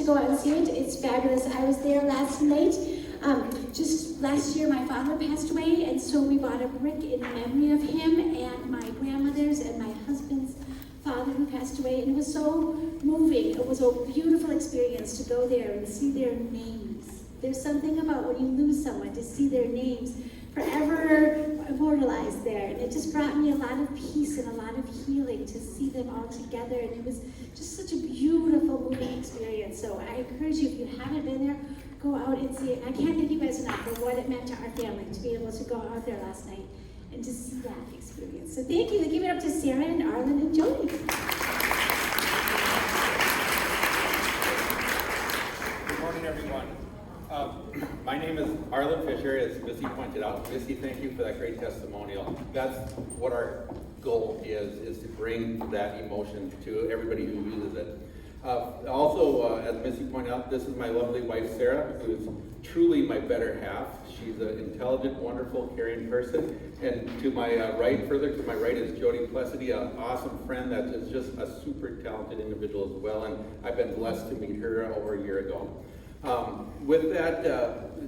to go out and see it. It's fabulous. I was there last night. Just last year, my father passed away, and so we bought a brick in memory of him and my grandmother's and my husband's father who passed away. And it was so moving. It was a beautiful experience to go there and see their names. There's something about when you lose someone, to see their names forever immortalized there. And it just brought me a lot of peace and a lot of healing to see them all together. And it was just such a beautiful, moving experience. So I encourage you, if you haven't been there, go out and see it. I can't thank you guys enough for what it meant to our family to be able to go out there last night and to see that experience. So thank you. Give it up to Sarah and Arlen and Jody. Good morning, everyone. My name is Arlen Fisher, as Missy pointed out. Missy, thank you for that great testimonial. That's what our goal is to bring that emotion to everybody who uses it. Also, as Missy pointed out, this is my lovely wife, Sarah, who is truly my better half. She's an intelligent, wonderful, caring person. And to my right, further to my right, is Jody Plessity, an awesome friend that is just a super talented individual as well. And I've been blessed to meet her over a year ago. With that,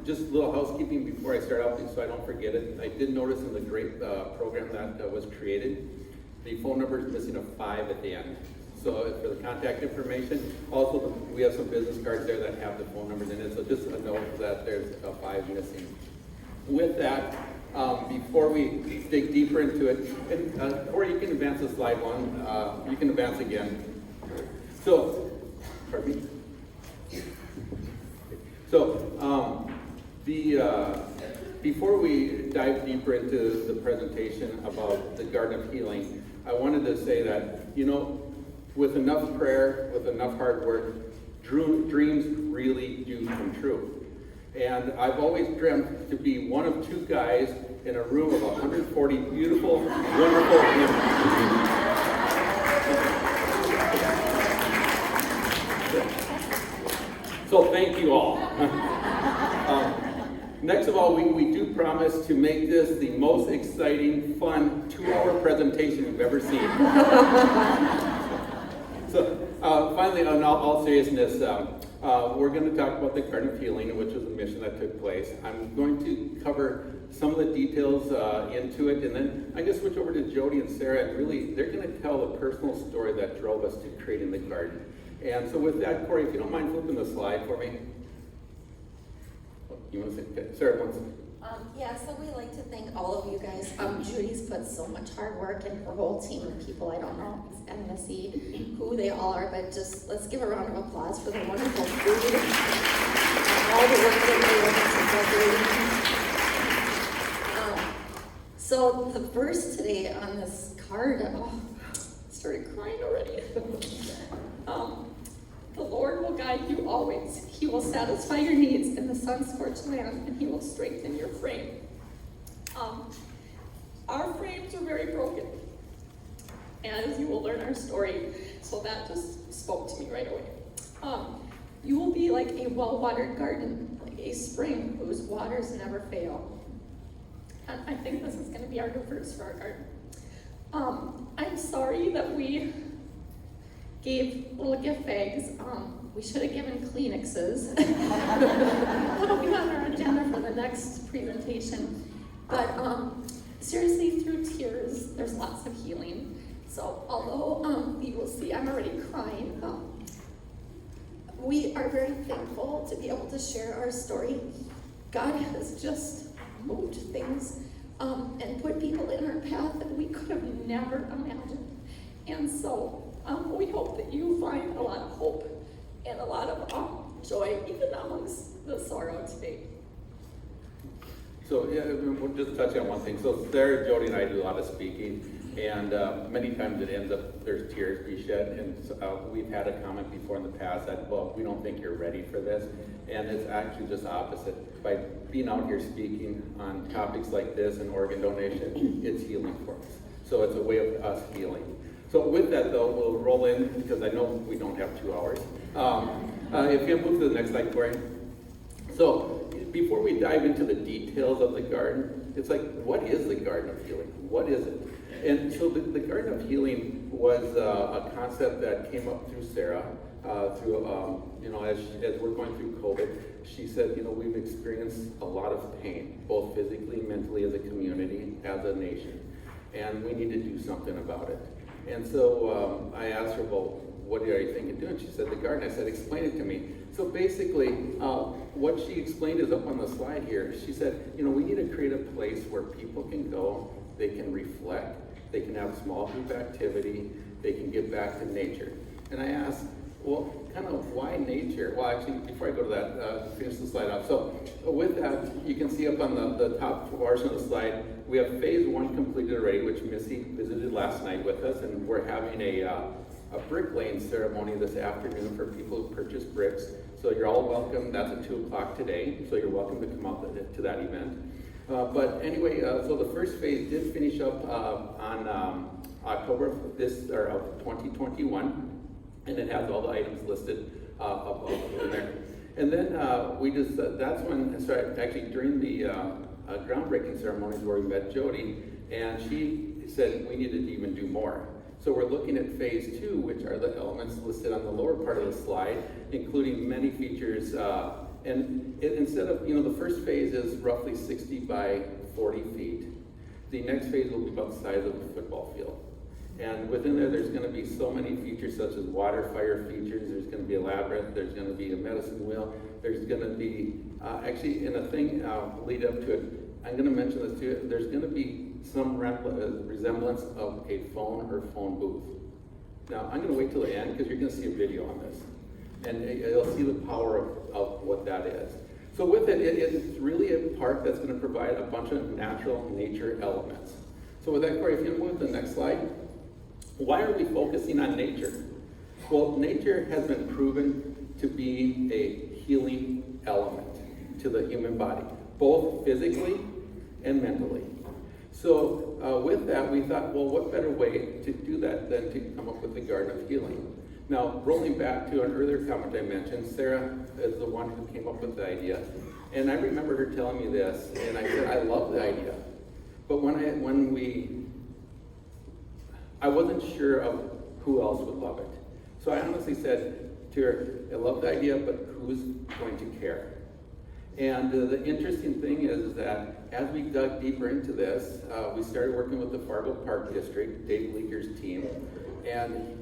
just a little housekeeping before I start out, so I don't forget it. I did notice in the great program that was created, the phone number is missing a 5 at the end. So for the contact information, also we have some business cards there that have the phone numbers in it, so just a note that there's a 5 missing. With that, before we dig deeper into it, and Corey, you can advance the slide one, you can advance again. So, pardon me? So, before we dive deeper into the presentation about the Garden of Healing, I wanted to say that, you know, with enough prayer, with enough hard work, dreams really do come true. And I've always dreamt to be one of 2 guys in a room of 140 beautiful, wonderful women. So thank you all. Next of all, we do promise to make this the most exciting, fun 2-hour presentation you've ever seen. So finally, in all seriousness, we're going to talk about the Garden of Healing, which is a mission that took place. I'm going to cover some of the details into it, and then I'm going to switch over to Jody and Sarah, and really, they're going to tell the personal story that drove us to creating the garden. And so with that, Corey, if you don't mind flipping the slide for me. You want to say, okay. Sarah wants to. Yeah, so we like to thank all of you guys. Judy's put so much hard work, and her whole team of people, I don't know, and Missy, who they all are, but just let's give a round of applause for the wonderful food and all the work that they went into. So the verse today on this card, I started crying already. The Lord will guide you always. He will satisfy your needs in the sun-scorched land, and He will strengthen your frame. Our frames are very broken, as you will learn our story, so that just spoke to me right away. You will be like a well-watered garden, like a spring whose waters never fail. And I think this is going to be our new verse for our garden. I'm sorry that we gave little gift bags. We should have given Kleenexes. That'll be on our agenda for the next presentation. But seriously, through tears, there's lots of healing. So although you will see I'm already crying, we are very thankful to be able to share our story. God has just moved things and put people in our path that we could have never imagined. And so we hope that you find a lot of hope and a lot of joy, even amongst the sorrow today. So yeah, we'll just touch on one thing. So Sarah, Jody, and I do a lot of speaking, and many times it ends up there's tears be shed. And so, we've had a comment before in the past that, well, we don't think you're ready for this, and it's actually just opposite. By being out here speaking on topics like this and organ donation, it's healing for us. So it's a way of us healing. So with that, though, we'll roll in, because I know we don't have 2 hours. If you move to the next slide, Corey. So before we dive into the details of the garden, it's like, what is the Garden of Healing? What is it? And so the Garden of Healing was a concept that came up through Sarah, as we're going through COVID. She said, we've experienced a lot of pain, both physically, mentally, as a community, as a nation, and we need to do something about it. And so I asked her, well, what are you thinking of doing? She said, the garden. I said, explain it to me. So basically, what she explained is up on the slide here. She said, we need to create a place where people can go, they can reflect, they can have small group activity, they can get back to nature. And I asked, well, kind of why nature? Well, actually, before I go to that, finish the slide off. So with that, you can see up on the top portion of the slide, we have phase 1 completed already, which Missy visited last night with us, and we're having a brick laying ceremony this afternoon for people who purchase bricks. So you're all welcome. That's at 2 o'clock today, so you're welcome to come out to that event. But anyway, so the first phase did finish up on October of 2021. And it has all the items listed above in there. And then that's when, actually during the groundbreaking ceremonies where we met Jody, and she said we needed to even do more. So we're looking at phase 2, which are the elements listed on the lower part of the slide, including many features. Instead of, the first phase is roughly 60 by 40 feet. The next phase will be about the size of a football field. And within there, there's going to be so many features such as water fire features, there's going to be a labyrinth, there's going to be a medicine wheel, there's going to be, actually in a thing lead up to it, I'm going to mention this too, there's going to be some resemblance of a phone or phone booth. Now, I'm going to wait till the end because you're going to see a video on this. And you'll see the power of what that is. So with it's really a park that's going to provide a bunch of natural nature elements. So with that, Corey, if you move to the next slide. Why are we focusing on nature? Well, nature has been proven to be a healing element to the human body, both physically and mentally. So with that, we thought, well, what better way to do that than to come up with the Garden of Healing? Now, rolling back to an earlier comment I mentioned, Sarah is the one who came up with the idea. And I remember her telling me this, and I said, I love the idea. But I wasn't sure of who else would love it. So I honestly said to her, I love the idea, but who's going to care? And the interesting thing is that as we dug deeper into this, we started working with the Fargo Park District, Dave Leaker's team, and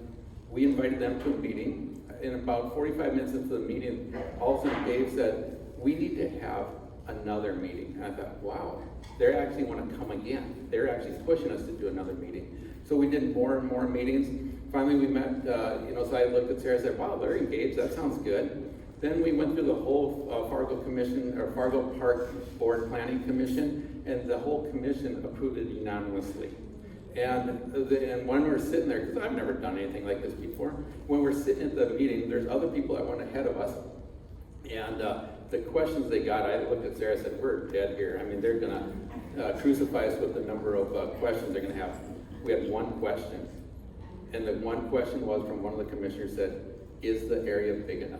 we invited them to a meeting. And about 45 minutes into the meeting, all of a sudden Dave said, we need to have another meeting. And I thought, wow, they actually want to come again. They're actually pushing us to do another meeting. So we did more and more meetings. Finally we met, so I looked at Sarah and said, wow, they're engaged, that sounds good. Then we went through the whole Fargo Park Board Planning Commission, and the whole commission approved it unanimously. And when we're sitting there, because I've never done anything like this before, when we're sitting at the meeting, there's other people that went ahead of us, and the questions they got, I looked at Sarah and said, we're dead here. I mean, they're gonna crucify us with the number of questions they're gonna have. We had one question, and the one question was from one of the commissioners said, is the area big enough?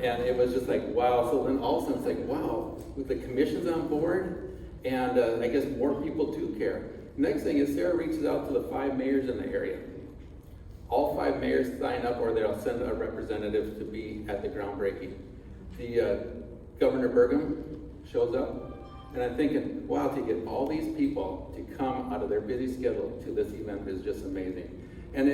And it was just like, wow. So then all of a sudden it's like, wow, with the commission's on board, and I guess more people do care. Next thing is Sarah reaches out to the 5 mayors in the area. All 5 mayors sign up, or they'll send a representative to be at the groundbreaking. The Governor Burgum shows up, and I'm thinking, wow, to get all these people to come out of their busy schedule to this event is just amazing. And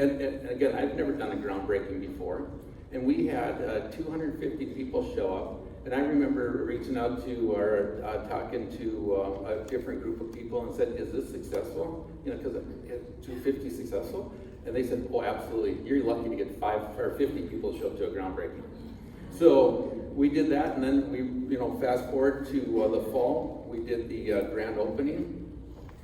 again, I've never done a groundbreaking before, and we had 250 people show up. And I remember reaching out to or talking to a different group of people and said, is this successful? Because 250 successful? And they said, oh, absolutely. You're lucky to get 5 or 50 people show up to a groundbreaking. So we did that, and then we, fast forward to the fall, we did the grand opening.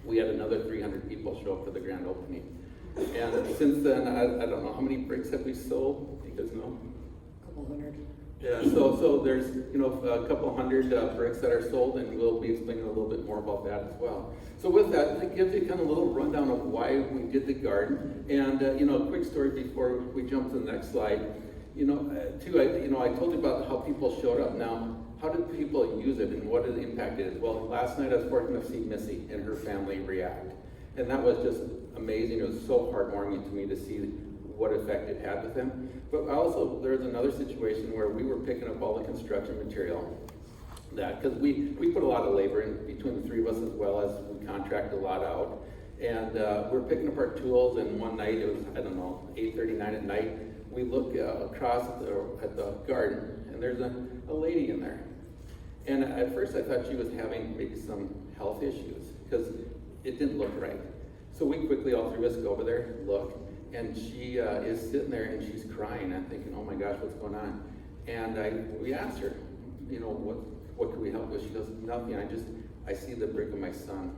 We had another 300 people show up for the grand opening. And since then, I don't know, how many bricks have we sold? You guys know? A couple hundred. Yeah, so there's, a couple hundred bricks that are sold, and we'll be explaining a little bit more about that as well. So with that, it gives you kind of a little rundown of why we did the garden. And, a quick story before we jump to the next slide. I told you about how people showed up. Now, how did people use it, and what did the impact is? Well, last night I was fortunate to see Missy and her family react. And that was just amazing. It was so heartwarming to me to see what effect it had with him. But also, there's another situation where we were picking up all the construction material because we put a lot of labor in between the three of us, as well as we contract a lot out. And we're picking up our tools, and one night, it was, I don't know, 8:30, 9 at night, we look across at the garden, and there's a lady in there. And at first I thought she was having maybe some health issues, because it didn't look right. So we quickly, all three of us, go over there, look, and she is sitting there and she's crying. I'm thinking, oh my gosh, what's going on? And we asked her, you know, what can we help with? She goes, nothing, I see the brick of my son.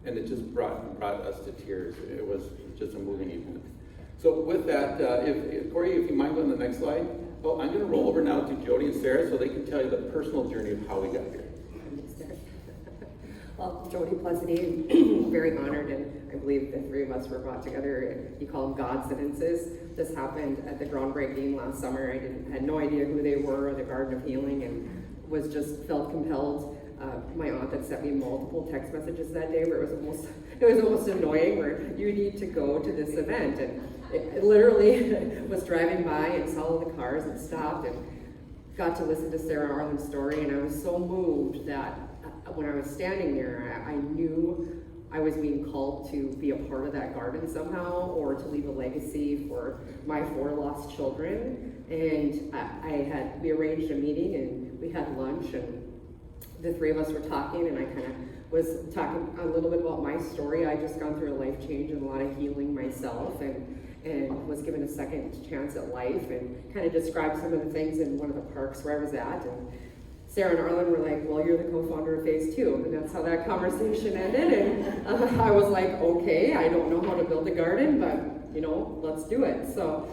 And it just brought us to tears. It was just a moving event. So with that, Corey, if you mind going to the next slide. Well, I'm gonna roll over now to Jody and Sarah so they can tell you the personal journey of how we got here. Well, Jody Plessity, very honored, and I believe the three of us were brought together. You call them God-sentences. This happened at the groundbreaking last summer. I had no idea who they were, or the Garden of Healing, and was just felt compelled. My aunt had sent me multiple text messages that day where it was almost annoying, where you need to go to this event, and it literally was driving by and saw all the cars and stopped and got to listen to Sarah and Arlen's story, and I was so moved that when I was standing there, I knew I was being called to be a part of that garden somehow, or to leave a legacy for my 4 lost children. And we arranged a meeting, and we had lunch, and the three of us were talking, and I kind of was talking a little bit about my story. I just gone through a life change and a lot of healing myself, and was given a second chance at life, and kind of described some of the things in one of the parks where I was at. And Sarah and Arlen were like, well, you're the co-founder of Phase 2. And that's how that conversation ended. And I was like, okay, I don't know how to build a garden, but you know, let's do it. So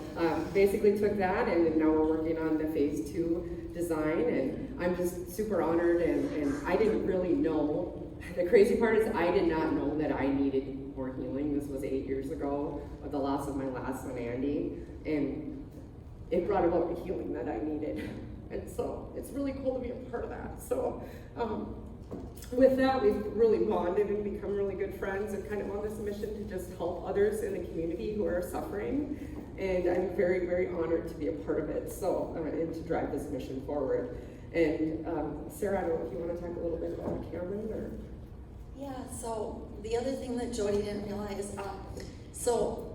basically took that, and now we're working on the Phase 2 design, and I'm just super honored, and I didn't really know. The crazy part is I did not know that I needed more healing. This was 8 years ago, with the loss of my last son, Andy, and it brought about the healing that I needed. And so it's really cool to be a part of that. So with that, we've really bonded and become really good friends, and kind of on this mission to just help others in the community who are suffering. And I'm very, very honored to be a part of it. So, and to drive this mission forward. And Sarah, I don't know if you want to talk a little bit about Cameron, or? Yeah, so the other thing that Jody didn't realize, so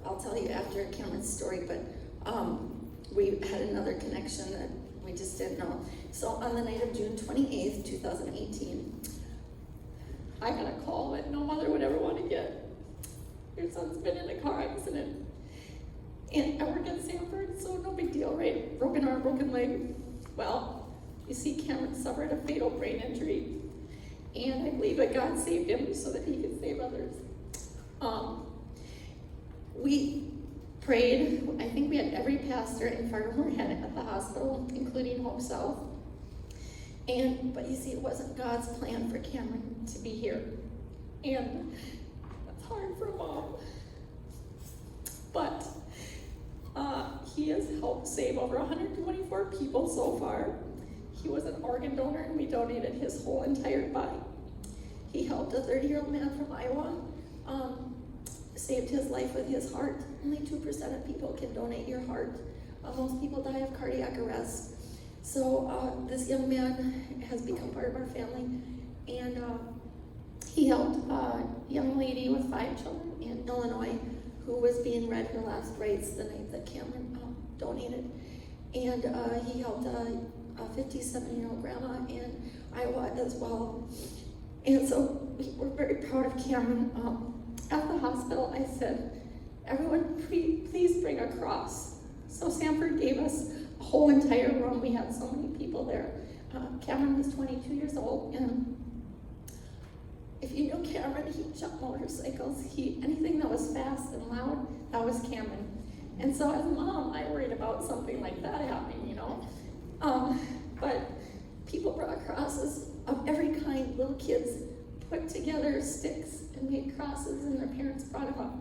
I'll tell you after Cameron's story, but we had another connection that we just didn't know. So on the night of June 28th, 2018, I got a call that no mother would ever want to get. Your son's been in a car accident. And I work at Sanford, so no big deal, right? Broken arm, broken leg. Well, you see, Cameron suffered a fatal brain injury. And I believe that God saved him so that he could save others. We prayed. I think we had every pastor in Fargo had it at the hospital, including Hope South. But you see, it wasn't God's plan for Cameron to be here. And that's hard for a mom. But he has helped save over 124 people so far. He was an organ donor, and we donated his whole entire body. He helped a 30-year-old man from Iowa, saved his life with his heart. Only 2% of people can donate your heart. Most people die of cardiac arrest. So this young man has become part of our family, and he helped a young lady with 5 children in Illinois who was being read her last rites the night that Cameron donated. And he helped a 57-year-old grandma in Iowa as well. And so we're very proud of Cameron. At the hospital, I said, everyone, please bring a cross. So Sanford gave us a whole entire room. We had so many people there. Cameron was 22 years old, and if you know Cameron, he jumped motorcycles. Anything that was fast and loud, that was Cameron. And so as a mom, I worried about something like that happening, you know. But people brought crosses of every kind. Little kids put together sticks and made crosses, and their parents brought them up.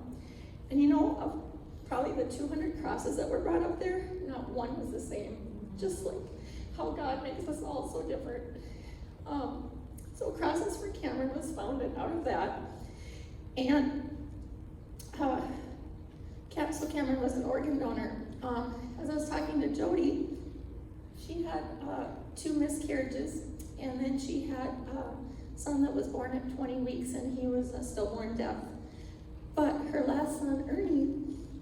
And you know, of probably the 200 crosses that were brought up there, not one was the same. Just like how God makes us all so different. So Crosses for Cameron was founded out of that. And so Cameron was an organ donor. As I was talking to Jody, she had 2 miscarriages, and then she had a son that was born at 20 weeks, and he was a stillborn death. But her last son, Ernie,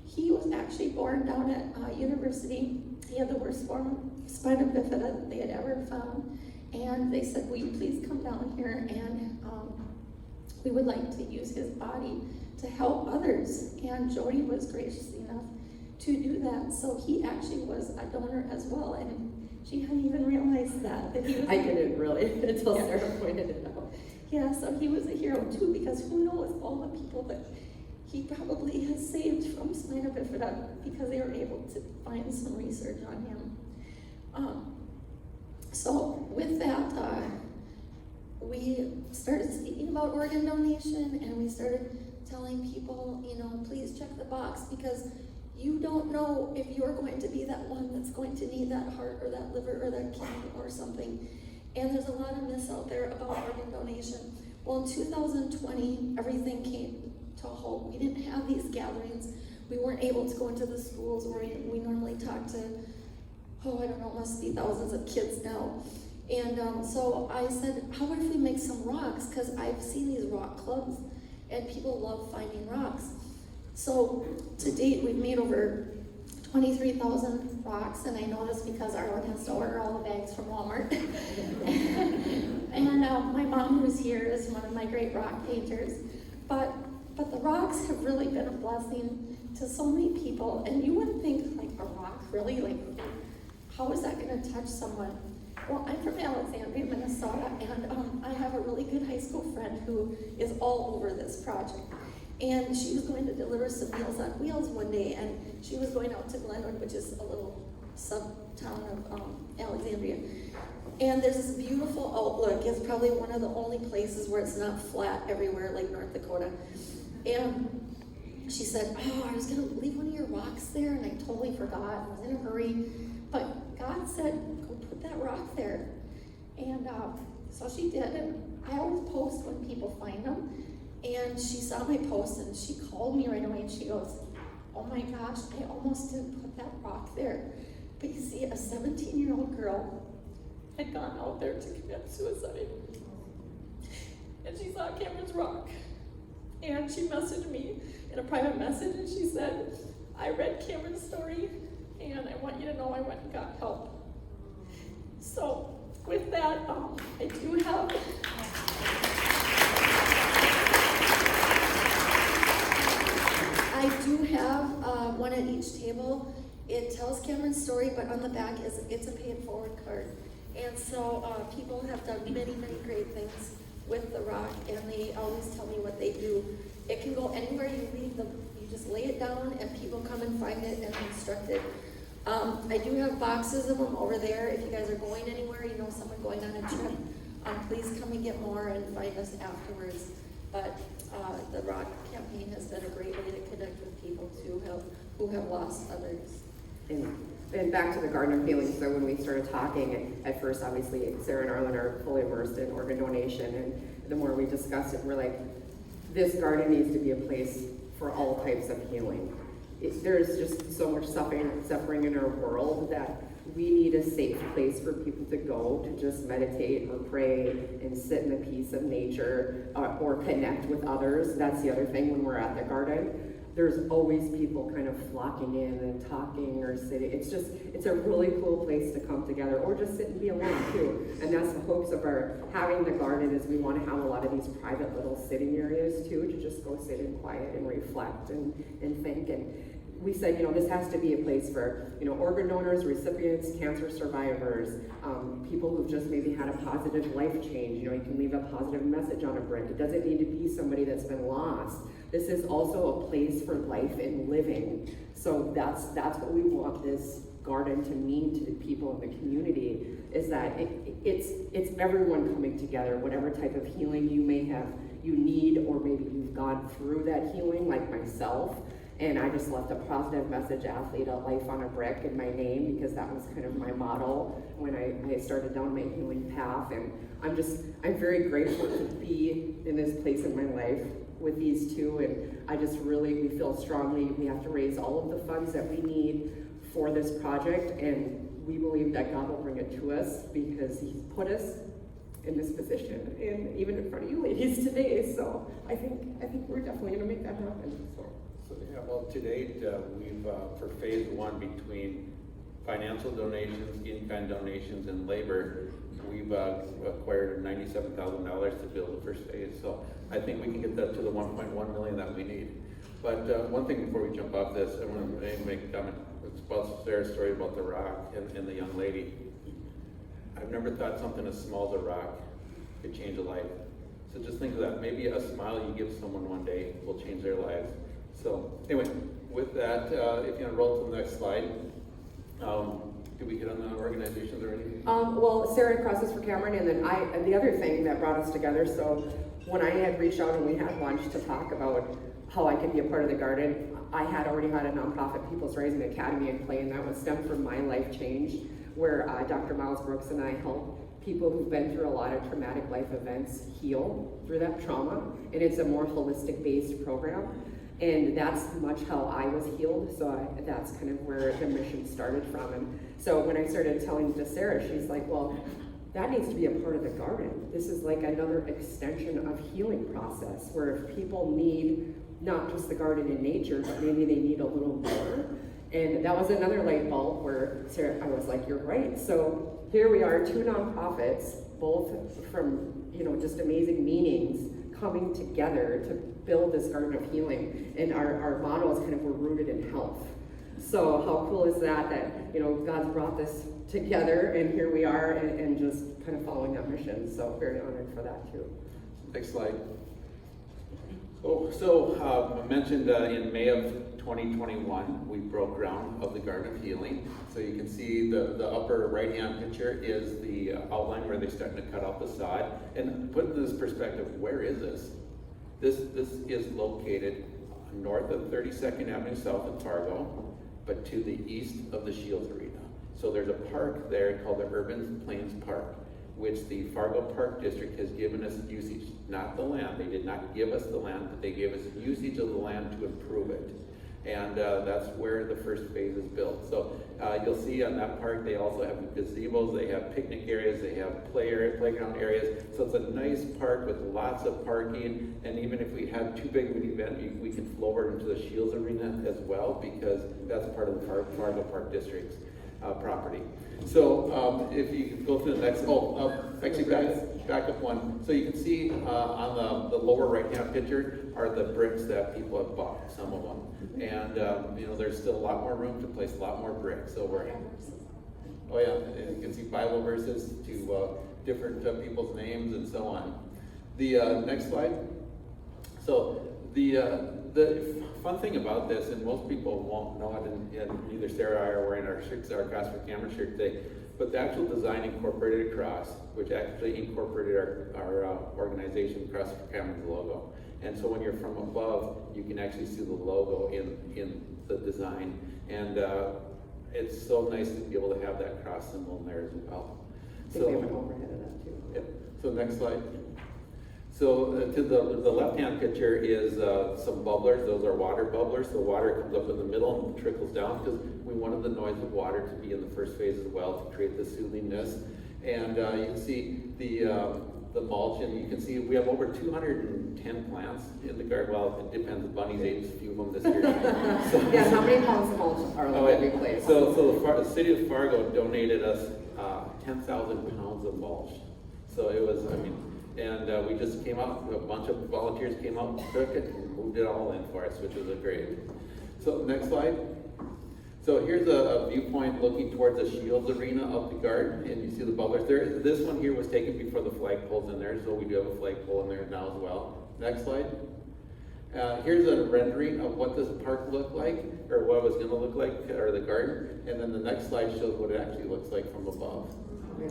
he was actually born down at university. He had the worst form of spina bifida that they had ever found. And they said, will you please come down here, and we would like to use his body to help others. And Jody was gracious enough to do that. So he actually was a donor as well. And she hadn't even realized that he was. I didn't really until Sarah pointed it out. Yeah, so he was a hero too, because who knows all the people that he probably has saved from spina bifida because they were able to find some research on him. So with that, we started speaking about organ donation, and we started telling people, please check the box, because you don't know if you're going to be that one that's going to need that heart or that liver or that kidney or something. And there's a lot of myths out there about organ donation. Well, in 2020, everything came to a halt. We didn't have these gatherings. We weren't able to go into the schools where we normally talk to, I don't know, it must be thousands of kids now. And so I said, how about if we make some rocks? Because I've seen these rock clubs, and people love finding rocks. So to date, we've made over 23,000 rocks, and I know this because Arlen has to order all the bags from Walmart. And my mom, who's here, is one of my great rock painters. But the rocks have really been a blessing to so many people, and you wouldn't think, like, a rock, really? Like, how is that going to touch someone? Well, I'm from Alexandria, Minnesota, and I have a really good high school friend who is all over this project. And she was going to deliver some Meals on Wheels one day, and she was going out to Glenwood, which is a little sub-town of Alexandria. And there's this beautiful outlook. It's probably one of the only places where it's not flat everywhere like North Dakota. And she said, I was going to leave one of your rocks there, and I totally forgot. I was in a hurry. But God said, go put that rock there. And so she did, and I always post when people find them. And she saw my post, and she called me right away, and she goes, oh my gosh, I almost didn't put that rock there. But you see, a 17-year-old girl had gone out there to commit suicide. And she saw Cameron's rock. And she messaged me in a private message, and she said, I read Cameron's story, and I want you to know I went and got help. So with that, I do have one at each table. It tells Cameron's story, but on the back it's a pay it forward card. And so people have done many, many great things with the rock, and they always tell me what they do. It can go anywhere you leave them. You just lay it down, and people come and find it and instruct it. I do have boxes of them over there. If you guys are going anywhere, someone going on a trip, please come and get more and find us afterwards. But the Rock campaign has been a great way to connect with people too who have lost others. And back to the Garden of Healing, so when we started talking, at first obviously Sarah and Arlen are fully immersed in organ donation, and the more we discussed it, we're like, this garden needs to be a place for all types of healing. There's just so much suffering in our world that we need a safe place for people to go to just meditate or pray and sit in the peace of nature or connect with others. That's the other thing when we're at the garden. There's always people kind of flocking in and talking or sitting. It's a really cool place to come together or just sit and be alone too. And that's the hopes of our having the garden, is we want to have a lot of these private little sitting areas too, to just go sit in quiet and reflect and think. And we said, this has to be a place for, organ donors, recipients, cancer survivors, people who've just maybe had a positive life change. You can leave a positive message on a brick. It doesn't need to be somebody that's been lost. This is also a place for life and living. So that's what we want this garden to mean to the people in the community, is that it's everyone coming together, whatever type of healing you need, or maybe you've gone through that healing, like myself. And I just left a positive message, athlete, a life on a brick, in my name, because that was kind of my motto when I started down my healing path. And I'm very grateful to be in this place in my life with these two, and we feel strongly we have to raise all of the funds that we need for this project, and we believe that God will bring it to us because He's put us in this position, and even in front of you ladies today. So I think we're definitely going to make that happen. So yeah, well, to date, we've, for phase one, between financial donations, in-kind donations, and labor, we've acquired $97,000 to build the first phase. So I think we can get that to the 1.1 million that we need. But one thing before we jump off this, I want to make a comment. It's about Sarah's story about the rock and the young lady. I've never thought something as small as a rock could change a life. So just think of that. Maybe a smile you give someone one day will change their lives. So anyway, with that, if you want to roll to the next slide. Did we get on the organizations or anything? Well, Sarah crosses for Cameron, and then the other thing that brought us together, so when I had reached out and we had lunch to talk about how I could be a part of the garden, I had already had a nonprofit People's Rising Academy in play, and that was stemmed from my life change, where Dr. Miles Brooks and I help people who've been through a lot of traumatic life events heal through that trauma, and it's a more holistic based program. And that's much how I was healed, so that's kind of where the mission started from. And so when I started telling to Sarah, she's like, well, that needs to be a part of the garden. This is like another extension of healing process, where if people need not just the garden in nature, but maybe they need a little more. And that was another light bulb where Sarah, I was like, you're right. So here we are, two nonprofits, both from, just amazing meanings, coming together to build this garden of healing. And our motto is kind of, we're rooted in health. So how cool is that God's brought this together, and here we are, and just kind of following that mission. So very honored for that too. Next slide. So I mentioned in May of 2021, we broke ground of the Garden of Healing. So you can see the upper right-hand picture is the outline where they're starting to cut out the sod. And put into this perspective, where is this? This is located north of 32nd Avenue South in Fargo, but to the east of the Shields Arena. So there's a park there called the Urban Plains Park, which the Fargo Park District has given us usage, not the land. They did not give us the land, but they gave us usage of the land to improve it. And that's where the first phase is built. So you'll see on that park, they also have gazebos, they have picnic areas, they have playground areas. So it's a nice park with lots of parking. And even if we have too big of an event, we can flow over into the Shields Arena as well, because that's part of the Fargo Park District's property. So if you go to the next, actually back up one. So you can see on the lower right-hand picture are the bricks that people have bought, some of them. And there's still a lot more room to place a lot more bricks. So and you can see Bible verses to different people's names and so on. The next slide. So the fun thing about this, and most people won't know it, and neither Sarah or I are wearing our shirts, our Cross for Cameron shirt today, but the actual design incorporated a cross, which actually incorporated our organization, Cross for Cameron's logo. And so when you're from above, you can actually see the logo in the design. And it's so nice to be able to have that cross symbol in there as well. I think we have an overhead of that too. Yep. So next slide. So to the left-hand picture is some bubblers. Those are water bubblers. The water comes up in the middle and trickles down, because we wanted the noise of water to be in the first phase as well, to create the soothingness. And you can see the mulch, and you can see we have over 210 plants in the garden. Well, it depends. The bunnies ate a few of them this year. Yeah, how many pounds of mulch are that we placed? So the city of Fargo donated us 10,000 pounds of mulch. So it was, and we just came out, a bunch of volunteers came out, took it, and moved it all in for us, which was great. So next slide. So here's a viewpoint looking towards the Shields Arena of the garden, and you see the bubblers there. This one here was taken before the flagpole's in there, so we do have a flagpole in there now as well. Next slide. Here's a rendering of what this park looked like, or what it was going to look like, or the garden. And then the next slide shows what it actually looks like from above. Yeah.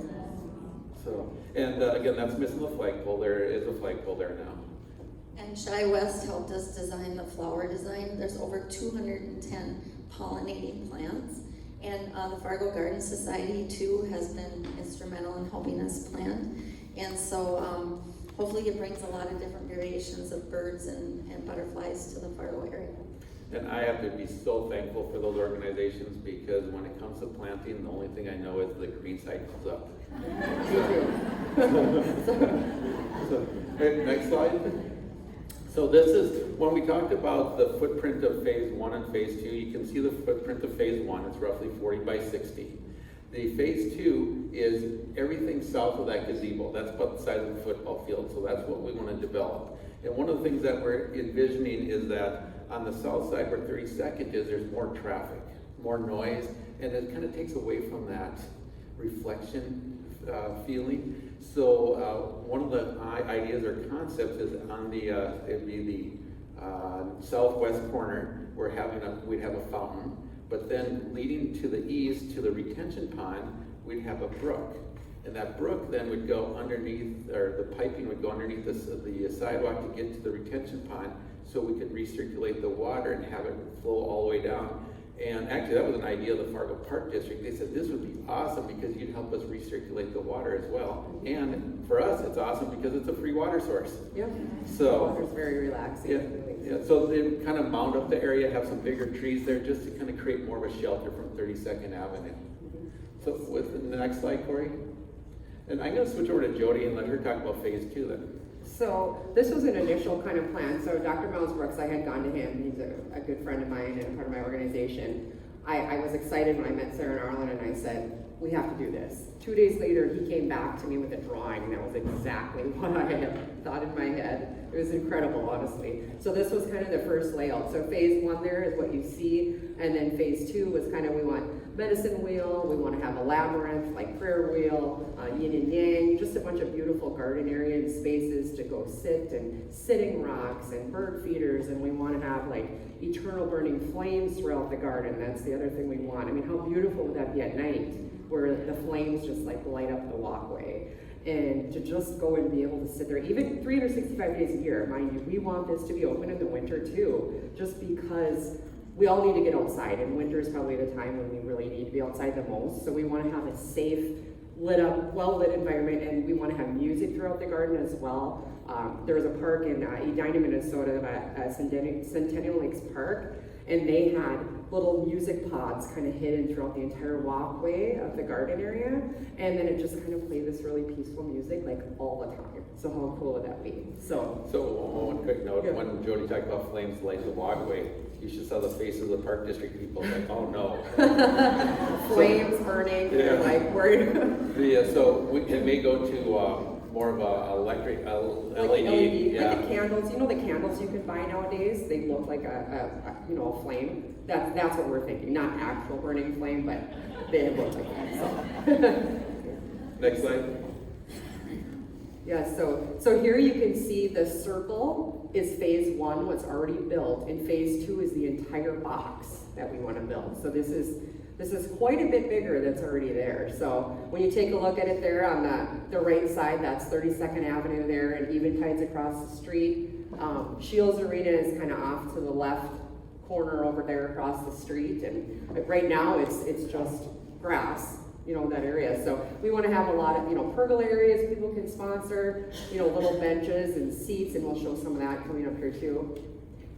So, and again, that's missing the flagpole. There is a flagpole there now. And Shy West helped us design the flower design. There's over 210 pollinating plants. And the Fargo Garden Society too has been instrumental in helping us plant. And so hopefully it brings a lot of different variations of birds and butterflies to the Fargo area. And I have to be so thankful for those organizations, because when it comes to planting, the only thing I know is the green side comes up. Okay, next slide. So this is, when we talked about the footprint of phase 1 and phase 2, you can see the footprint of phase 1, it's roughly 40 by 60. The phase 2 is everything south of that gazebo. That's about the size of a football field, so that's what we want to develop. And one of the things that we're envisioning is that on the south side where 32nd is, there's more traffic, more noise, and it kind of takes away from that reflection feeling. So one of the ideas or concepts is on the, it'd be the southwest corner, we'd have a fountain, but then leading to the east to the retention pond, we'd have a brook. And that brook then would go underneath, or the piping would go underneath the sidewalk to get to the retention pond, so we could recirculate the water and have it flow all the way down. And actually, that was an idea of the Fargo Park District. They said this would be awesome because you'd help us recirculate the water as well. And for us, it's awesome because it's a free water source. Yep. So Water's very relaxing. yeah. So they kind of mound up the area, have some bigger trees there, just to kind of create more of a shelter from 32nd Avenue. So with the next slide, Corey. And I'm going to switch over to Jody and let her talk about phase 2 then. So this was an initial kind of plan. So Dr. Miles Brooks, I had gone to him. He's a good friend of mine and part of my organization. I was excited when I met Sarah and Arlen, and I said, we have to do this. 2 days later, he came back to me with a drawing, and that was exactly what I had thought in my head. It was incredible, honestly. So this was kind of the first layout. So phase 1 there is what you see, and then phase 2 was kind of, we want medicine wheel, we want to have a labyrinth, like prayer wheel, yin and yang, just a bunch of beautiful garden area and spaces to go sit, and sitting rocks and bird feeders, and we want to have like eternal burning flames throughout the garden. That's the other thing we want. I mean, how beautiful would that be at night, where the flames just like light up the walkway? And to just go and be able to sit there, even 365 days a year, mind you, we want this to be open in the winter too, just because we all need to get outside, and winter is probably the time when we really need to be outside the most. So we want to have a safe, lit up, well-lit environment, and we want to have music throughout the garden as well. There was a park in Edina, Minnesota, Centennial Lakes Park, and they had little music pods kind of hidden throughout the entire walkway of the garden area, and then it just kind of played this really peaceful music like all the time. So how cool would that be? So one quick note, when Jody talked about flames light the walkway, you should saw the faces of the Park District people like, oh no. flames burning, they're like worried. So it may go to more of a electric, LED. LED, Yeah. like the candles, you know the candles you can buy nowadays? They look like a flame. That's what we're thinking, not actual burning flame, but they look like that, so. Next slide. Yeah, so here you can see the circle is phase 1, what's already built, and phase 2 is the entire box that we want to build. So this is quite a bit bigger that's already there. So when you take a look at it there on the right side, that's 32nd Avenue there, and Eventide's across the street. Shields Arena is kind of off to the left corner over there across the street, and right now it's just grass, you know, that area. So we want to have a lot of, you know, pergola areas people can sponsor, you know, little benches and seats, and we'll show some of that coming up here too. Do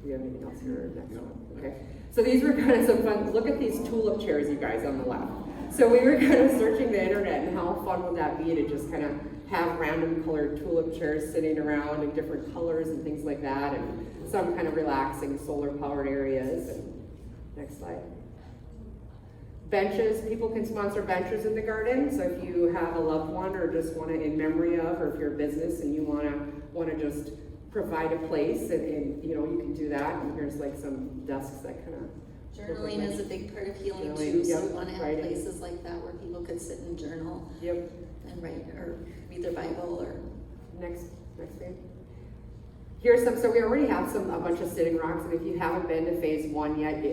we have anything else here next one? Okay. So these were kind of some fun. Look at these tulip chairs, you guys, on the left. So we were kind of searching the internet, and how fun would that be to just kind of have random colored tulip chairs sitting around in different colors and things like that, and some kind of relaxing solar powered areas. And next slide. Benches, people can sponsor benches in the garden. So if you have a loved one or just want to in memory of, or if you're a business and you want to just provide a place, and you know, you can do that. And here's like some desks that kind of. Journaling is a big part of healing Journaling, too, so yep, we want to have writing. places like that where people could sit and journal Yep. and write or read their Bible or. Next page. Here's some, so we already have a bunch of sitting rocks, and if you haven't been to phase 1 yet,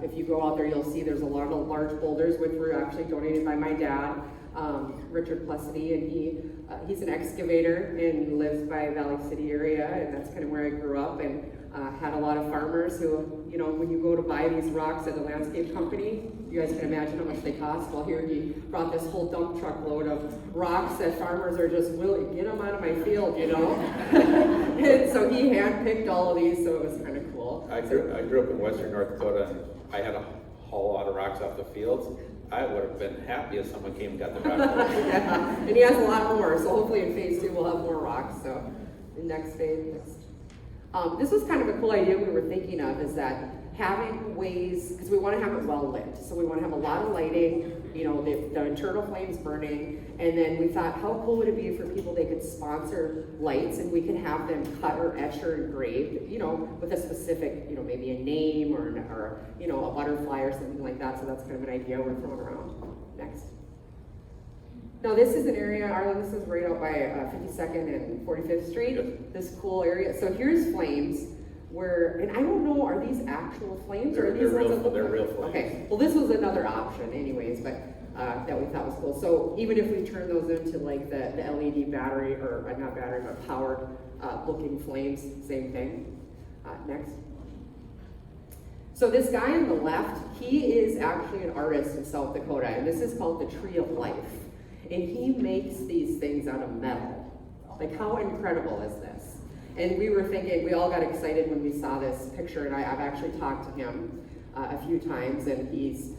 if you go out there, you'll see there's a lot of large boulders, which were actually donated by my dad, Richard Plessity, and he's an excavator and lives by Valley City area, and that's kind of where I grew up. And had a lot of farmers who, you know, when you go to buy these rocks at the landscape company, you guys can imagine how much they cost. Well, here he brought this whole dump truck load of rocks that farmers are just willing, get them out of my field, you know? And so he handpicked all of these, so it was kind of cool. I grew up in western North Dakota, and I had to haul a lot of rocks off the fields. I would have been happy if someone came and got the rocks. Yeah, and he has a lot more, so hopefully in phase 2 we'll have more rocks. So the next phase. This was kind of a cool idea we were thinking of, is that having ways, because we want to have it well lit, so we want to have a lot of lighting, you know, the internal flames burning, and then we thought, how cool would it be for people, they could sponsor lights and we could have them cut or etch or engraved, you know, with a specific, you know, maybe a name or you know, a butterfly or something like that. So that's kind of an idea we're throwing around. Next. Now this is an area, Arlen, this is right out by 52nd and 45th Street, Yes. This cool area. So here's flames where, and I don't know, are these actual flames or are these They're ones real- that look they're like- real flames. Okay, well this was another option anyways, but that we thought was cool. So even if we turn those into like the LED battery, or not battery, but powered looking flames, same thing. Next. So this guy on the left, he is actually an artist in South Dakota, and this is called the Tree of Life. And he makes these things out of metal. Like, how incredible is this? And we were thinking, we all got excited when we saw this picture, and I've actually talked to him a few times, and he said,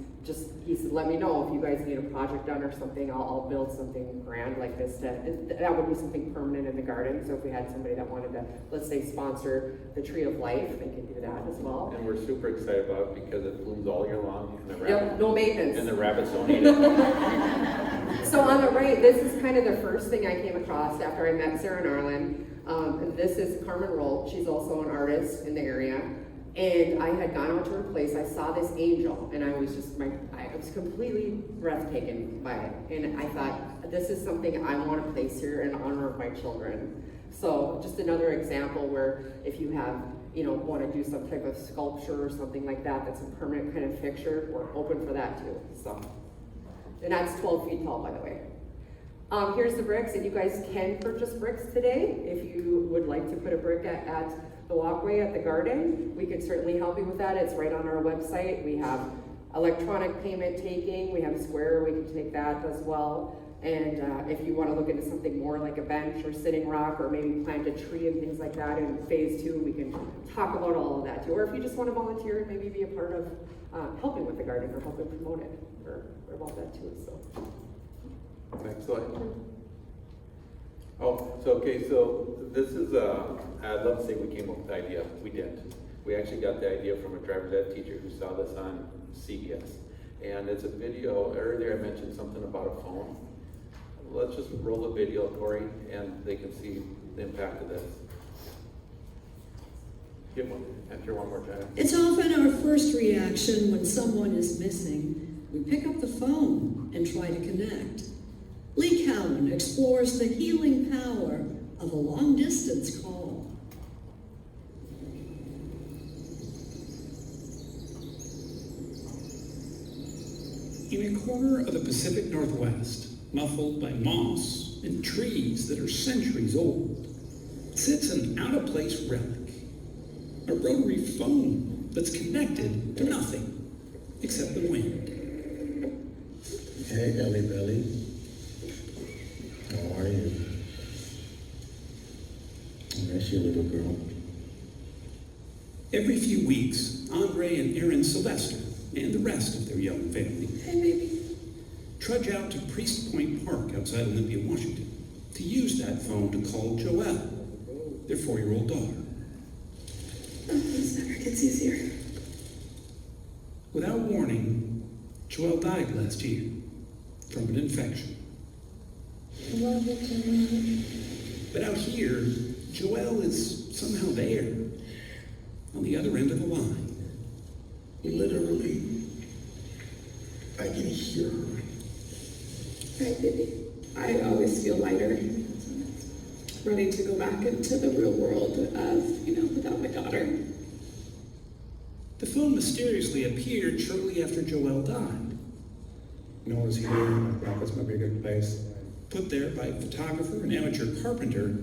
let me know if you guys need a project done or something, I'll build something grand like this. That would be something permanent in the garden. So if we had somebody that wanted to, let's say, sponsor the Tree of Life, they can do that as well. And we're super excited about it because it blooms all year long, and the Yep, no maintenance. and the rabbits don't eat it. So on the right, this is kind of the first thing I came across after I met Sarah and Arlen. This is Carmen Rolt. She's also an artist in the area. And I had gone out to her place. I saw this angel, and I was completely breathtaking by it. And I thought, this is something I want to place here in honor of my children. So just another example where if you have, you know, want to do some type of sculpture or something like that, that's a permanent kind of fixture, we're open for that too. So, and that's 12 feet tall, by the way. Here's the bricks, and you guys can purchase bricks today. If you would like to put a brick at the walkway at the garden, we could certainly help you with that. It's right on our website. We have electronic payment taking, we have Square, we can take that as well. And if you want to look into something more like a bench or sitting rock, or maybe plant a tree and things like that in phase 2, we can talk about all of that too. Or if you just want to volunteer and maybe be a part of helping with the garden or helping promote it, or about that too. So. Next slide. Oh, so this is, I'd love to say we came up with the idea. We didn't. We actually got the idea from a driver's ed teacher who saw this on CBS. And it's a video. Earlier I mentioned something about a phone. Let's just roll the video, Corey, and they can see the impact of this. Enter one more time. It's often our first reaction when someone is missing. We pick up the phone and try to connect. Lee Cowan explores the healing power of a long-distance call. In a corner of the Pacific Northwest, muffled by moss and trees that are centuries old, sits an out-of-place relic, a rotary phone that's connected to nothing except the wind. Hey, Ellie Belly. How are you? I miss you, little girl. Every few weeks, Andre and Aaron Sylvester and the rest of their young family trudge out to Priest Point Park outside Olympia, Washington, to use that phone to call Joelle, their 4-year-old daughter. This never gets easier. Without warning, Joelle died last year from an infection. But out here, Joelle is somehow there, on the other end of the line. Literally, I can hear her. Right, baby. I always feel lighter, ready to go back into the real world of, without my daughter. The phone mysteriously appeared shortly after Joelle died. No one's here. I thought this might be a good place. Put there by photographer and amateur carpenter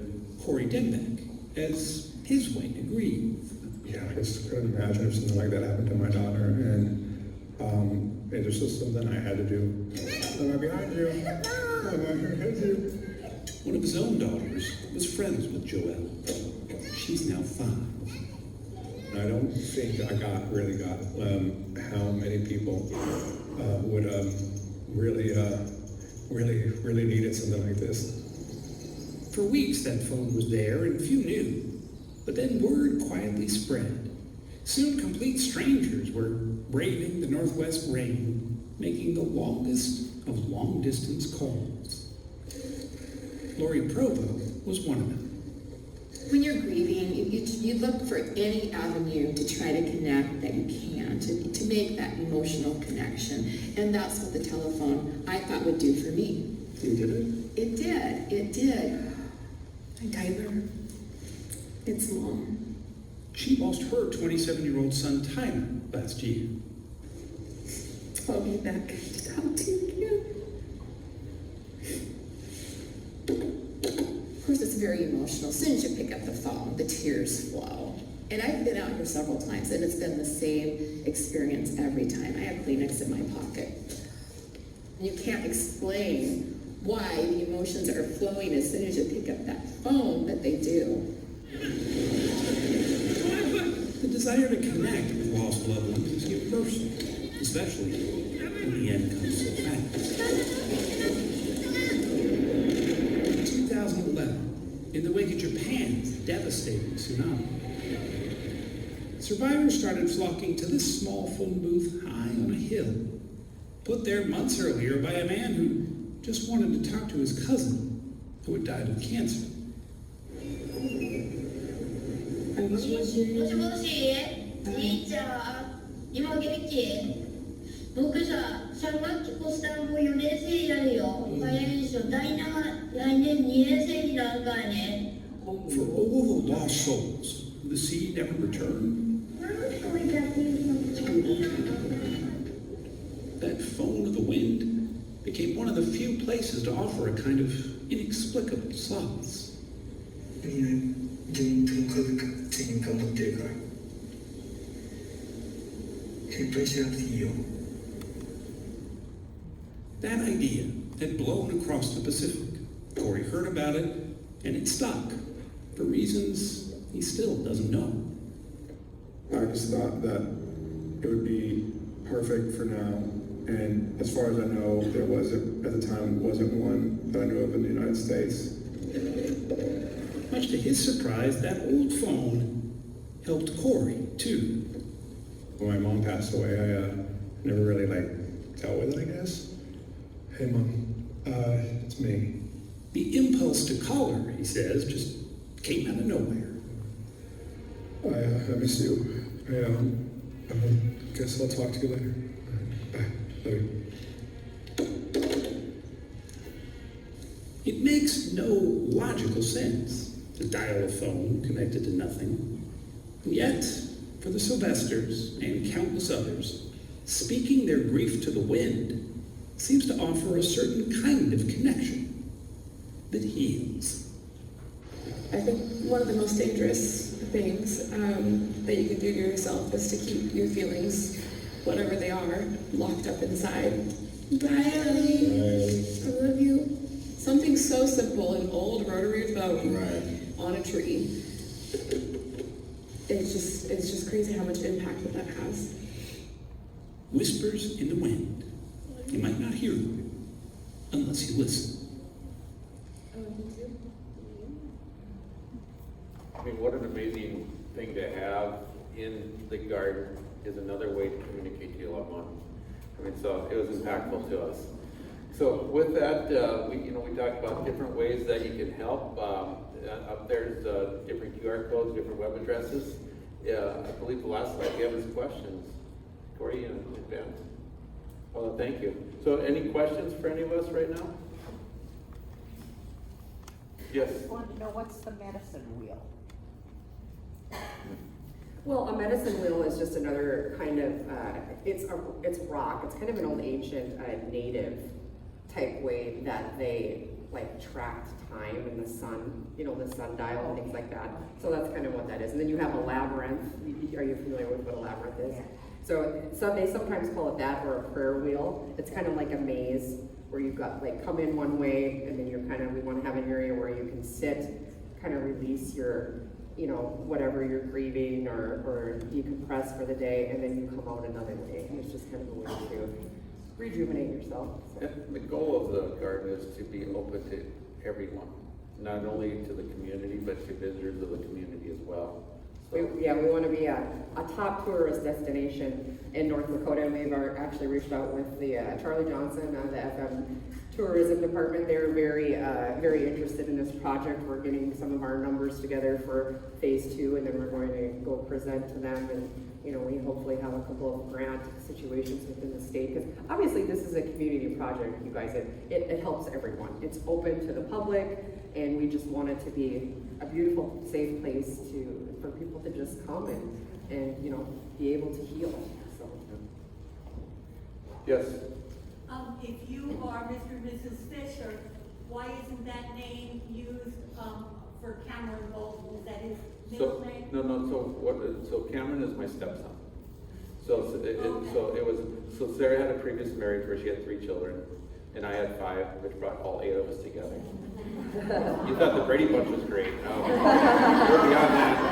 Corey Denbeck as his way to grieve. We I just couldn't imagine if something like that happened to my daughter, and it was just something I had to do. I'm right behind you. I'm right behind you. One of his own daughters was friends with Joelle. She's now 5. I don't think I really got how many people would really needed something like this. For weeks that phone was there and few knew. But then word quietly spread. Soon complete strangers were braving the Northwest rain, making the longest of long-distance calls. Lori Provo was one of them. When you're grieving, you look for any avenue to try to connect that you can, to make that emotional connection. And that's what the telephone, I thought, would do for me. You did it? It did. It did. And Tyler, it's Mom. She lost her 27-year-old son, Tyler, last year. I'll be back to talk to you again. Of course, it's very emotional. As soon as you pick up the phone, the tears flow. And I've been out here several times, and it's been the same experience every time. I have Kleenex in my pocket. You can't explain why the emotions are flowing as soon as you pick up that phone, but they do. The desire to connect with lost loved ones is universal, especially when the end comes so fast. 2011, in the wake of Japan's devastating tsunami, survivors started flocking to this small phone booth high on a hill, put there months earlier by a man who just wanted to talk to his cousin who had died of cancer. もしもし、兄ちゃん、今元気？僕さ、3学期ポスターも4年生やるよ。早いでしょ。来年2年生になるからね。 For all the lost souls, the sea never returned. That phone of the wind became one of the few places to offer a kind of inexplicable solace. That idea had blown across the Pacific. Corey heard about it, and it stuck, for reasons he still doesn't know. I just thought that it would be perfect for now, and as far as I know, there wasn't, at the time, wasn't one that I knew of in the United States. Much to his surprise, that old phone helped Corey, too. When my mom passed away, I never really, dealt with it, I guess. Hey, Mom, it's me. The impulse to call her, he says, just came out of nowhere. I miss you. I guess I'll talk to you later. Bye. Love you. It makes no logical sense to dial a phone connected to nothing. And yet, for the Sylvesters and countless others, speaking their grief to the wind seems to offer a certain kind of connection that heals. I think one of the most dangerous things that you can do to yourself is to keep your feelings, whatever they are, locked up inside. Riley, I love you. Something so simple, an old rotary phone on a tree. It's just crazy how much impact that has. Whispers in the wind. You might not hear them unless you listen. I mean, what an amazing thing to have in the garden is another way to communicate to your loved one. I mean, so it was impactful to us. So with that, we talked about different ways that you can help. Up there's different QR codes, different web addresses. I believe the last slide we have is questions. Corey, in advance. Well, thank you. So any questions for any of us right now? Yes. I want to know, what's the medicine wheel? Well, a medicine wheel is just another kind of, it's rock. It's kind of an old ancient native type way that they like tracked time in the sun, you know, the sundial and things like that. So that's kind of what that is. And then you have a labyrinth. Are you familiar with what a labyrinth is? So they sometimes call it that, or a prayer wheel. It's kind of like a maze where you've got like come in one way, and then we want to have an area where you can sit, kind of release your, you know, whatever you're grieving or decompress for the day, and then you come out another way. And it's just kind of a way to rejuvenate yourself. So. The goal of the garden is to be open to everyone, not only to the community, but to visitors of the community as well. So. We want to be a top tourist destination in North Dakota, and we've actually reached out with the Charlie Johnson, the FM tourism department. They're very interested in this project. We're getting some of our numbers together for phase 2, and then we're going to go present to them, and you know, we hopefully have a couple of grant situations within the state, because obviously this is a community project, you guys. It helps everyone. It's open to the public, and we just want it to be a beautiful, safe place for people to just come and you know, be able to heal. So. Yes. If you are Mr. and Mrs. Fisher, why isn't that name used for Cameron Bolton? Is that his middle name? So Cameron is my stepson. So Sarah had a previous marriage where she had 3 children, and I had 5, which brought all 8 of us together. You thought the Brady Bunch was great. No, we're beyond that.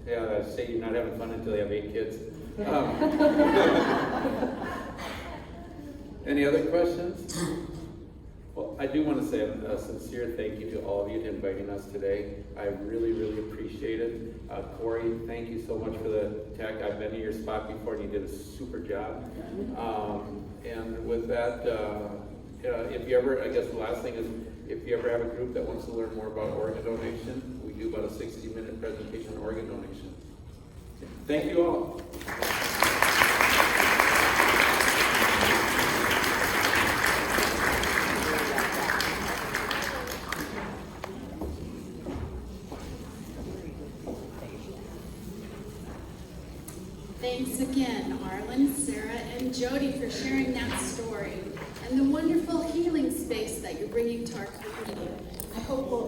Yeah, I say you're not having fun until you have 8 kids. Any other questions? Well, I do want to say a sincere thank you to all of you for inviting us today. I really, really appreciate it. Corey, thank you so much for the tech. I've been in your spot before and you did a super job. And with that, if you ever, I guess the last thing is, if you ever have a group that wants to learn more about organ donation, we do about a 60-minute presentation on organ donation. Thank you all. Thanks again, Arlen, Sarah, and Jody for sharing that story and the wonderful healing space that you're bringing to our community. I hope we'll